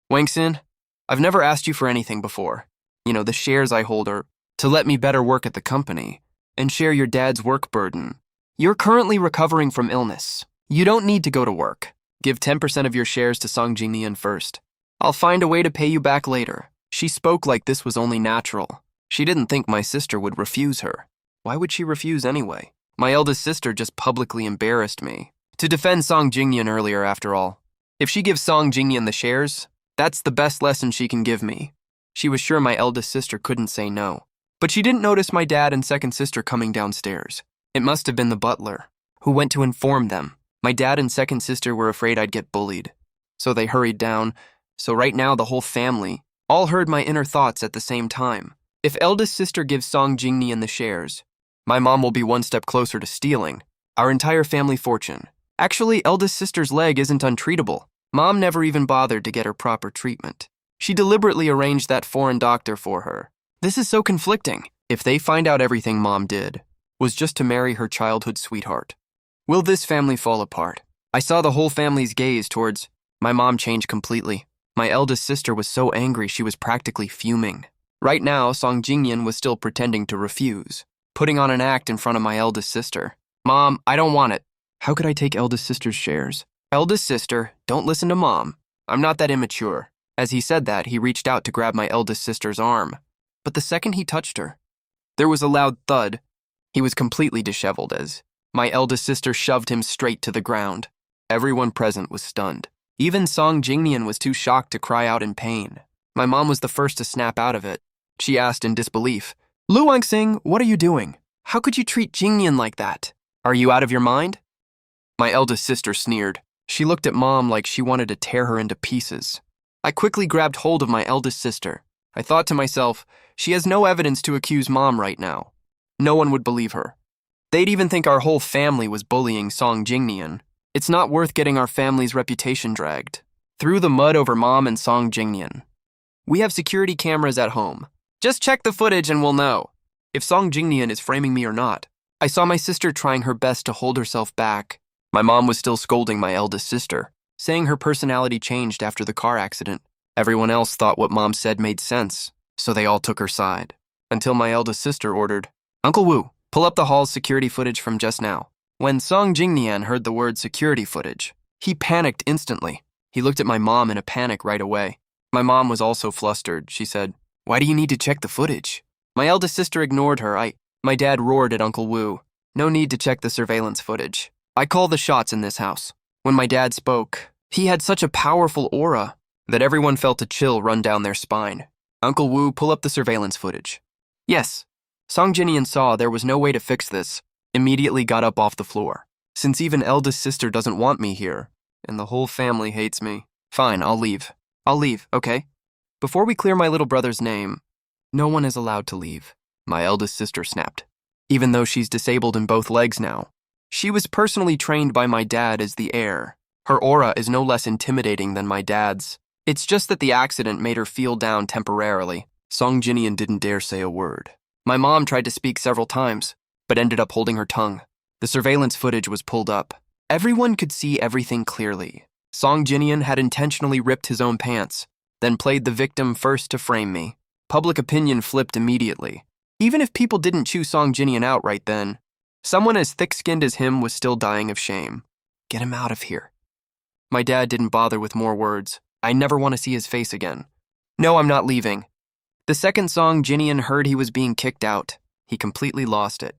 "Wang-sin, I've never asked you for anything before. The shares I hold are to let me better work at the company and share your dad's work burden. You're currently recovering from illness. You don't need to go to work. Give 10% of your shares to Song Jingnian first. I'll find a way to pay you back later." She spoke like this was only natural. She didn't think my sister would refuse her. Why would she refuse anyway? My eldest sister just publicly embarrassed me. To defend Song Jingnian earlier, after all. If she gives Song Jingnian the shares, that's the best lesson she can give me. She was sure my eldest sister couldn't say no. But she didn't notice my dad and second sister coming downstairs. It must have been the butler, who went to inform them. My dad and second sister were afraid I'd get bullied, so they hurried down. So right now the whole family all heard my inner thoughts at the same time. If eldest sister gives Song Jingnian the shares, my mom will be one step closer to stealing our entire family fortune. Actually, eldest sister's leg isn't untreatable. Mom never even bothered to get her proper treatment. She deliberately arranged that foreign doctor for her. This is so conflicting. If they find out everything Mom did was just to marry her childhood sweetheart, will this family fall apart? I saw the whole family's gaze towards my mom change completely. My eldest sister was so angry she was practically fuming. Right now, Song Jingnian was still pretending to refuse, putting on an act in front of my eldest sister. "Mom, I don't want it." How could I take eldest sister's shares? "Eldest sister, don't listen to Mom. I'm not that immature." As he said that, he reached out to grab my eldest sister's arm. But the second he touched her, there was a loud thud. He was completely disheveled as my eldest sister shoved him straight to the ground. Everyone present was stunned. Even Song Jingnian was too shocked to cry out in pain. My mom was the first to snap out of it. She asked in disbelief, "Lu Wangxing, what are you doing? How could you treat Jingnian like that? Are you out of your mind?" My eldest sister sneered. She looked at Mom like she wanted to tear her into pieces. I quickly grabbed hold of my eldest sister. I thought to myself, she has no evidence to accuse Mom right now. No one would believe her. They'd even think our whole family was bullying Song Jingnian. It's not worth getting our family's reputation dragged through the mud over Mom and Song Jingnian. We have security cameras at home. Just check the footage and we'll know if Song Jingnian is framing me or not. I saw my sister trying her best to hold herself back. My mom was still scolding my eldest sister, saying her personality changed after the car accident. Everyone else thought what Mom said made sense, so they all took her side. Until my eldest sister ordered, "Uncle Wu, pull up the hall's security footage from just now." When Song Jingnian heard the word security footage, he panicked instantly. He looked at my mom in a panic right away. My mom was also flustered. She said, "Why do you need to check the footage?" My eldest sister ignored her. My dad roared at Uncle Wu, "No need to check the surveillance footage. I call the shots in this house." When my dad spoke, he had such a powerful aura that everyone felt a chill run down their spine. "Uncle Wu, pull up the surveillance footage." Yes. Song Jingnian saw there was no way to fix this, immediately got up off the floor. Since even eldest sister doesn't want me here, and the whole family hates me. Fine, I'll leave. Okay? Before we clear my little brother's name, no one is allowed to leave. My eldest sister snapped. Even though she's disabled in both legs now, she was personally trained by my dad as the heir. Her aura is no less intimidating than my dad's. It's just that the accident made her feel down temporarily. Song Jingnian didn't dare say a word. My mom tried to speak several times. but ended up holding her tongue. The surveillance footage was pulled up. Everyone could see everything clearly. Song Jinian had intentionally ripped his own pants, then played the victim first to frame me. Public opinion flipped immediately. Even if people didn't chew Song Jinian out right then, someone as thick-skinned as him was still dying of shame. Get him out of here. My dad didn't bother with more words. I never want to see his face again. No, I'm not leaving. The second Song Jinian heard he was being kicked out, he completely lost it.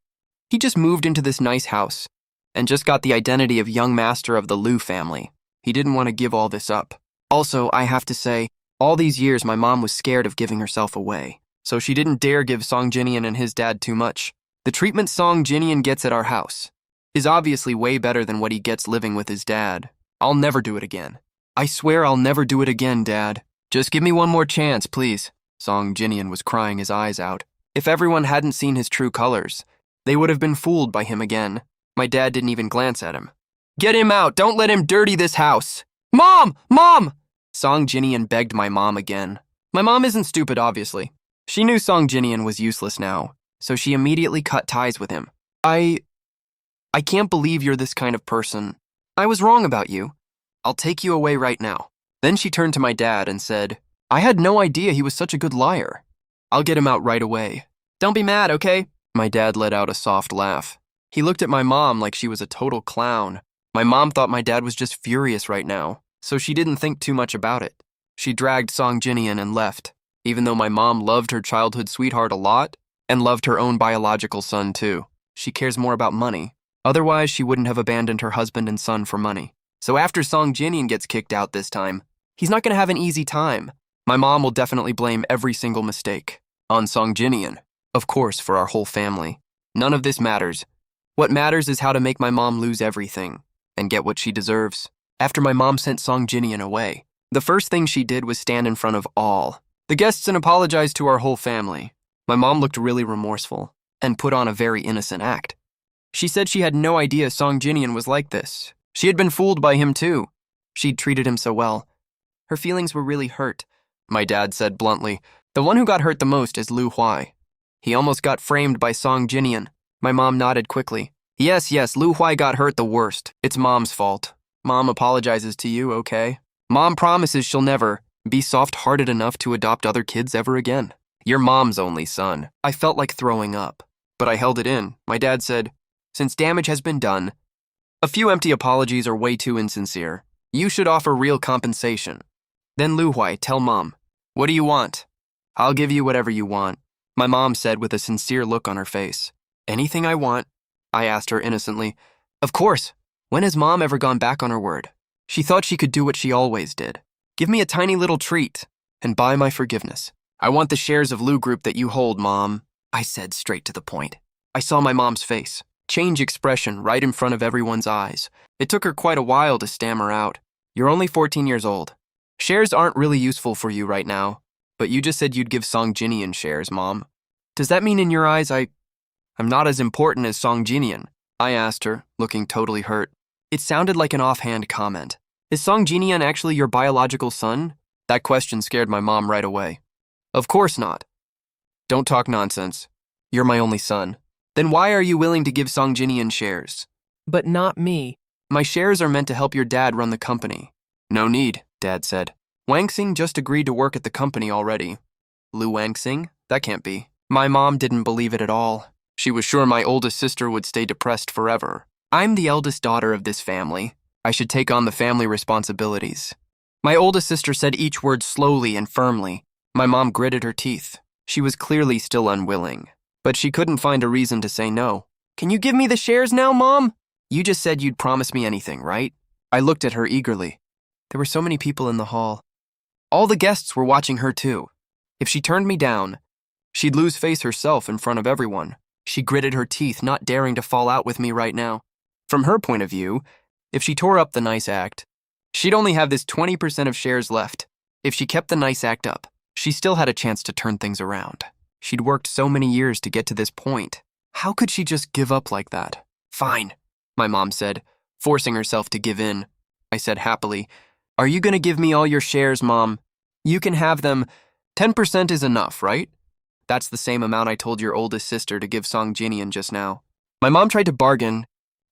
He just moved into this nice house and just got the identity of young master of the Liu family. He didn't want to give all this up. Also, I have to say, all these years my mom was scared of giving herself away, so she didn't dare give Song Jinian and his dad too much. The treatment Song Jinian gets at our house is obviously way better than what he gets living with his dad. I'll never do it again. I swear I'll never do it again, Dad. Just give me one more chance, please. Song Jinian was crying his eyes out. If everyone hadn't seen his true colors, they would have been fooled by him again. My dad didn't even glance at him. Get him out! Don't let him dirty this house! Mom! Mom! Song Jinian begged my mom again. My mom isn't stupid, obviously. She knew Song Jinian was useless now, so she immediately cut ties with him. I can't believe you're this kind of person. I was wrong about you. I'll take you away right now. Then she turned to my dad and said, I had no idea he was such a good liar. I'll get him out right away. Don't be mad, okay? My dad let out a soft laugh. He looked at my mom like she was a total clown. My mom thought my dad was just furious right now, so she didn't think too much about it. She dragged Song Jinian and left, even though my mom loved her childhood sweetheart a lot and loved her own biological son too. She cares more about money. Otherwise, she wouldn't have abandoned her husband and son for money. So after Song Jinian gets kicked out this time, he's not going to have an easy time. My mom will definitely blame every single mistake on Song Jinian. Of course, for our whole family. None of this matters. What matters is how to make my mom lose everything and get what she deserves. After my mom sent Song Jinian away, the first thing she did was stand in front of all the guests and apologize to our whole family. My mom looked really remorseful and put on a very innocent act. She said she had no idea Song Jinian was like this. She had been fooled by him too. She'd treated him so well. Her feelings were really hurt. My dad said bluntly, the one who got hurt the most is Liu Huai. He almost got framed by Song Jinian. My mom nodded quickly. Yes, Liu Huai got hurt the worst. It's Mom's fault. Mom apologizes to you, okay? Mom promises she'll never be soft-hearted enough to adopt other kids ever again. You're Mom's only son. I felt like throwing up, but I held it in. My dad said, since damage has been done, a few empty apologies are way too insincere. You should offer real compensation. Then Liu Huai, tell Mom, what do you want? I'll give you whatever you want. My mom said with a sincere look on her face. Anything I want? I asked her innocently. Of course. When has Mom ever gone back on her word? She thought she could do what she always did. Give me a tiny little treat and buy my forgiveness. I want the shares of Liu Group that you hold, Mom. I said straight to the point. I saw my mom's face change expression right in front of everyone's eyes. It took her quite a while to stammer out. You're only 14 years old. Shares aren't really useful for you right now, but you just said you'd give Song Jinian shares, Mom. Does that mean in your eyes I'm not as important as Song Jinian? I asked her, looking totally hurt. It sounded like an offhand comment. Is Song Jinian actually your biological son? That question scared my mom right away. Of course not. Don't talk nonsense. You're my only son. Then why are you willing to give Song Jinian shares? But not me. My shares are meant to help your dad run the company. No need, Dad said. Wang Xing just agreed to work at the company already. Lu Wang Xing? That can't be. My mom didn't believe it at all. She was sure my oldest sister would stay depressed forever. I'm the eldest daughter of this family. I should take on the family responsibilities. My oldest sister said each word slowly and firmly. My mom gritted her teeth. She was clearly still unwilling, but she couldn't find a reason to say no. Can you give me the shares now, Mom? You just said you'd promise me anything, right? I looked at her eagerly. There were so many people in the hall. All the guests were watching her too. If she turned me down, she'd lose face herself in front of everyone. She gritted her teeth, not daring to fall out with me right now. From her point of view, if she tore up the nice act, she'd only have this 20% of shares left. If she kept the nice act up, she still had a chance to turn things around. She'd worked so many years to get to this point. How could she just give up like that? Fine, my mom said, forcing herself to give in. I said happily, are you going to give me all your shares, Mom? You can have them. 10% is enough, right? That's the same amount I told your oldest sister to give Song Jinian just now. My mom tried to bargain.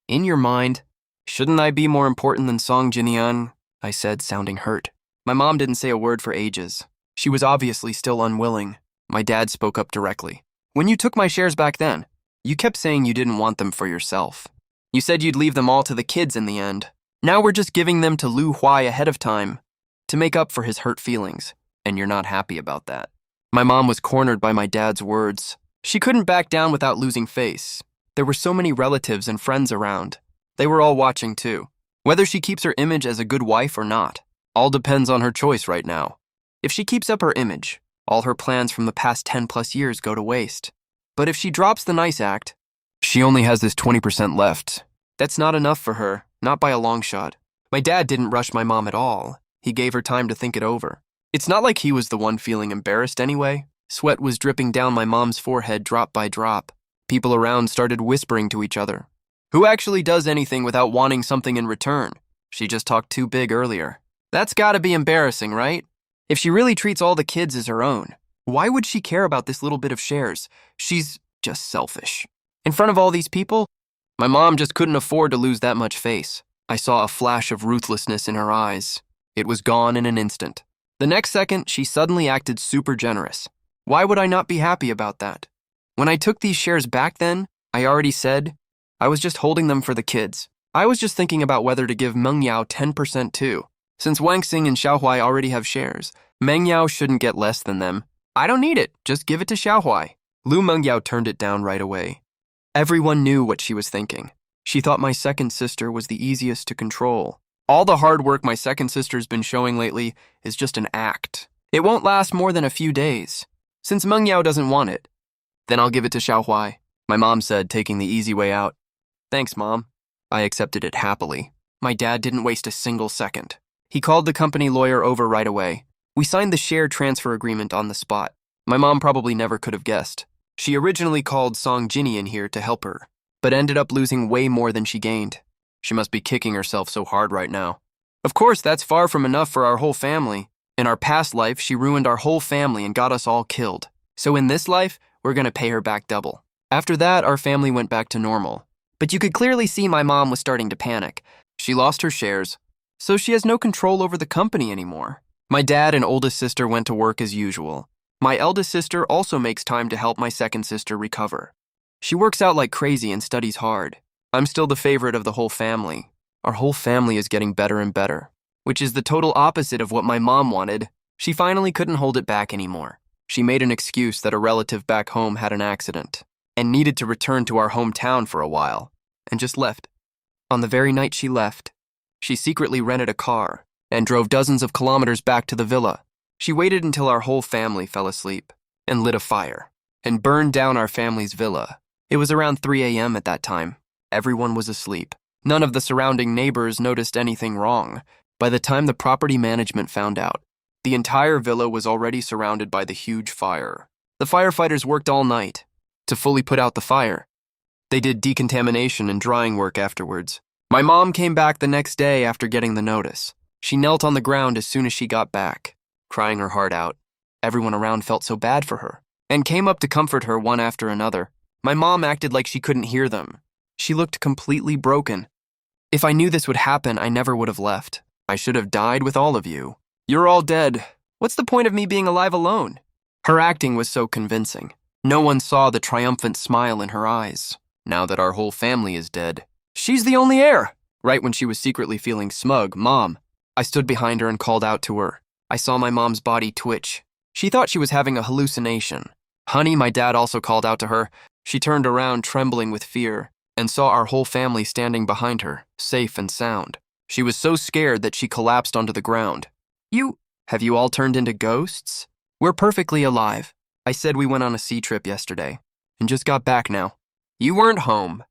In your mind, shouldn't I be more important than Song Jinian? I said, sounding hurt. My mom didn't say a word for ages. She was obviously still unwilling. My dad spoke up directly. When you took my shares back then, you kept saying you didn't want them for yourself. You said you'd leave them all to the kids in the end. Now we're just giving them to Lu Huai ahead of time to make up for his hurt feelings, and you're not happy about that. My mom was cornered by my dad's words. She couldn't back down without losing face. There were so many relatives and friends around. They were all watching too. Whether she keeps her image as a good wife or not, all depends on her choice right now. If she keeps up her image, all her plans from the past 10 plus years go to waste. But if she drops the nice act, she only has this 20% left. That's not enough for her, not by a long shot. My dad didn't rush my mom at all. He gave her time to think it over. It's not like he was the one feeling embarrassed anyway. Sweat was dripping down my mom's forehead drop by drop. People around started whispering to each other. Who actually does anything without wanting something in return? She just talked too big earlier. That's gotta be embarrassing, right? If she really treats all the kids as her own, why would she care about this little bit of shares? She's just selfish. In front of all these people, my mom just couldn't afford to lose that much face. I saw a flash of ruthlessness in her eyes. It was gone in an instant. The next second, she suddenly acted super generous. Why would I not be happy about that? When I took these shares back then, I already said, I was just holding them for the kids. I was just thinking about whether to give Meng Yao 10% too. Since Wang Xing and Xiaohuai already have shares, Meng Yao shouldn't get less than them. I don't need it, just give it to Xiaohuai. Lu Mengyao turned it down right away. Everyone knew what she was thinking. She thought my second sister was the easiest to control. All the hard work my second sister's been showing lately is just an act. It won't last more than a few days. Since Meng Yao doesn't want it, then I'll give it to Xiaohuai, my mom said, taking the easy way out. Thanks, Mom. I accepted it happily. My dad didn't waste a single second. He called the company lawyer over right away. We signed the share transfer agreement on the spot. My mom probably never could have guessed. She originally called Song Jinny in here to help her, but ended up losing way more than she gained. She must be kicking herself so hard right now. Of course, that's far from enough for our whole family. In our past life, she ruined our whole family and got us all killed. So in this life, we're gonna pay her back double. After that, our family went back to normal. But you could clearly see my mom was starting to panic. She lost her shares, so she has no control over the company anymore. My dad and oldest sister went to work as usual. My eldest sister also makes time to help my second sister recover. She works out like crazy and studies hard. I'm still the favorite of the whole family. Our whole family is getting better and better, which is the total opposite of what my mom wanted. She finally couldn't hold it back anymore. She made an excuse that a relative back home had an accident and needed to return to our hometown for a while, and just left. On the very night she left, she secretly rented a car and drove dozens of kilometers back to the villa. She waited until our whole family fell asleep and lit a fire and burned down our family's villa. It was around 3 a.m. at that time. Everyone was asleep. None of the surrounding neighbors noticed anything wrong. By the time the property management found out, the entire villa was already surrounded by the huge fire. The firefighters worked all night to fully put out the fire. They did decontamination and drying work afterwards. My mom came back the next day after getting the notice. She knelt on the ground as soon as she got back, crying her heart out. Everyone around felt so bad for her and came up to comfort her one after another. My mom acted like she couldn't hear them. She looked completely broken. If I knew this would happen, I never would have left. I should have died with all of you. You're all dead. What's the point of me being alive alone? Her acting was so convincing. No one saw the triumphant smile in her eyes. Now that our whole family is dead, she's the only heir. Right when she was secretly feeling smug, Mom. I stood behind her and called out to her. I saw my mom's body twitch. She thought she was having a hallucination. Honey, my dad also called out to her. She turned around, trembling with fear, and saw our whole family standing behind her, safe and sound. She was so scared that she collapsed onto the ground. Have you all turned into ghosts? We're perfectly alive. I said we went on a sea trip yesterday, and just got back now. You weren't home.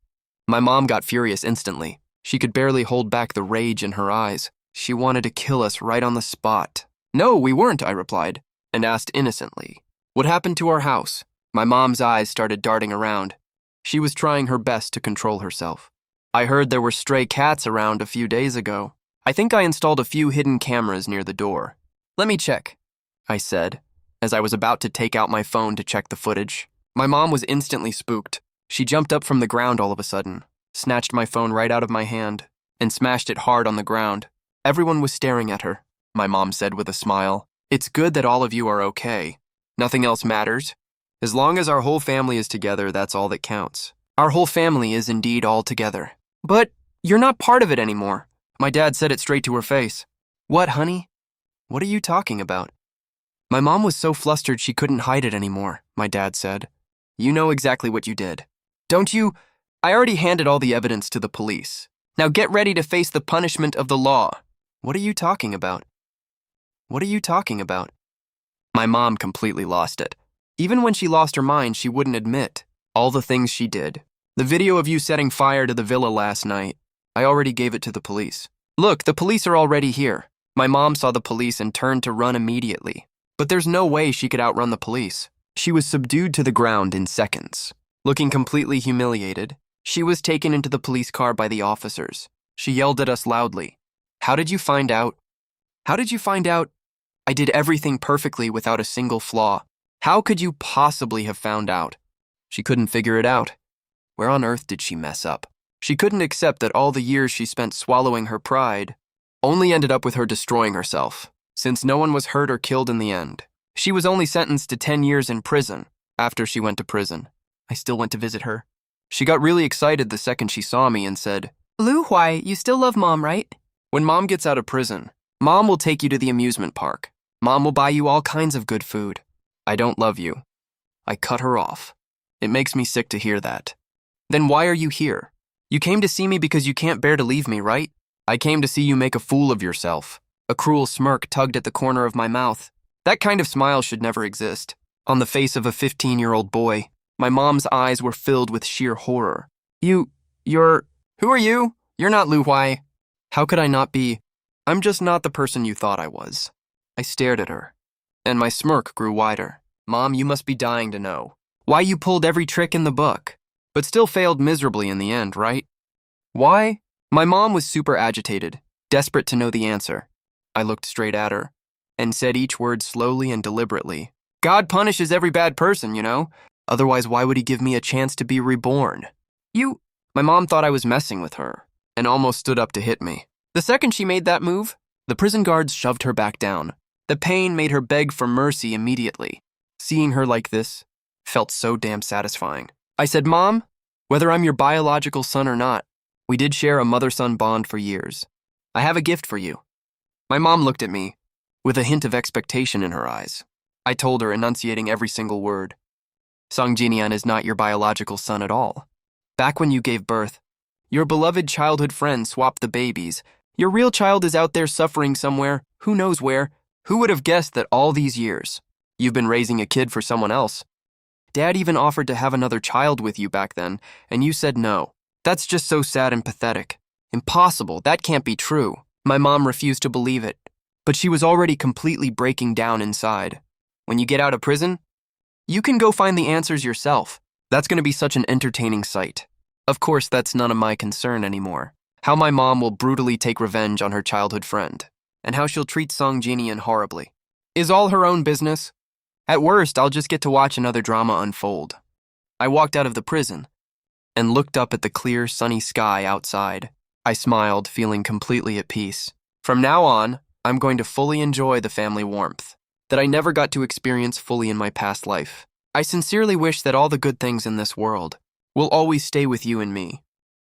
My mom got furious instantly. She could barely hold back the rage in her eyes. She wanted to kill us right on the spot. No, we weren't, I replied, and asked innocently. What happened to our house? My mom's eyes started darting around. She was trying her best to control herself. I heard there were stray cats around a few days ago. I think I installed a few hidden cameras near the door. Let me check, I said, as I was about to take out my phone to check the footage. My mom was instantly spooked. She jumped up from the ground all of a sudden, snatched my phone right out of my hand, and smashed it hard on the ground. Everyone was staring at her, my mom said with a smile. It's good that all of you are okay. Nothing else matters. As long as our whole family is together, that's all that counts. Our whole family is indeed all together. But you're not part of it anymore. My dad said it straight to her face. What, honey? What are you talking about? My mom was so flustered she couldn't hide it anymore, my dad said. You know exactly what you did. Don't you? I already handed all the evidence to the police. Now get ready to face the punishment of the law. What are you talking about? What are you talking about? My mom completely lost it. Even when she lost her mind, she wouldn't admit all the things she did. The video of you setting fire to the villa last night, I already gave it to the police. Look, the police are already here. My mom saw the police and turned to run immediately. But there's no way she could outrun the police. She was subdued to the ground in seconds. Looking completely humiliated, she was taken into the police car by the officers. She yelled at us loudly. How did you find out? How did you find out? I did everything perfectly without a single flaw. How could you possibly have found out? She couldn't figure it out. Where on earth did she mess up? She couldn't accept that all the years she spent swallowing her pride only ended up with her destroying herself, since no one was hurt or killed in the end. She was only sentenced to 10 years in prison after she went to prison. I still went to visit her. She got really excited the second she saw me and said, Lu Huai, you still love Mom, right? When Mom gets out of prison, Mom will take you to the amusement park. Mom will buy you all kinds of good food. I don't love you. I cut her off. It makes me sick to hear that. Then why are you here? You came to see me because you can't bear to leave me, right? I came to see you make a fool of yourself. A cruel smirk tugged at the corner of my mouth. That kind of smile should never exist. On the face of a 15-year-old boy, my mom's eyes were filled with sheer horror. You're... Who are you? You're not Lu Huai. How could I not be? I'm just not the person you thought I was. I stared at her, and my smirk grew wider. Mom, you must be dying to know why you pulled every trick in the book, but still failed miserably in the end, right? Why? My mom was super agitated, desperate to know the answer. I looked straight at her and said each word slowly and deliberately. God punishes every bad person, you know? Otherwise, why would he give me a chance to be reborn? My mom thought I was messing with her and almost stood up to hit me. The second she made that move, the prison guards shoved her back down. The pain made her beg for mercy immediately. Seeing her like this felt so damn satisfying. I said, Mom, whether I'm your biological son or not, we did share a mother-son bond for years. I have a gift for you. My mom looked at me with a hint of expectation in her eyes. I told her, enunciating every single word. Song Jinian is not your biological son at all. Back when you gave birth, your beloved childhood friend swapped the babies. Your real child is out there suffering somewhere, who knows where. Who would have guessed that all these years, you've been raising a kid for someone else? Dad even offered to have another child with you back then, and you said no. That's just so sad and pathetic. Impossible, that can't be true. My mom refused to believe it, but she was already completely breaking down inside. When you get out of prison, you can go find the answers yourself. That's going to be such an entertaining sight. Of course, that's none of my concern anymore. How my mom will brutally take revenge on her childhood friend, and how she'll treat Song Jinian horribly, is all her own business. At worst, I'll just get to watch another drama unfold. I walked out of the prison and looked up at the clear, sunny sky outside. I smiled, feeling completely at peace. From now on, I'm going to fully enjoy the family warmth that I never got to experience fully in my past life. I sincerely wish that all the good things in this world will always stay with you and me.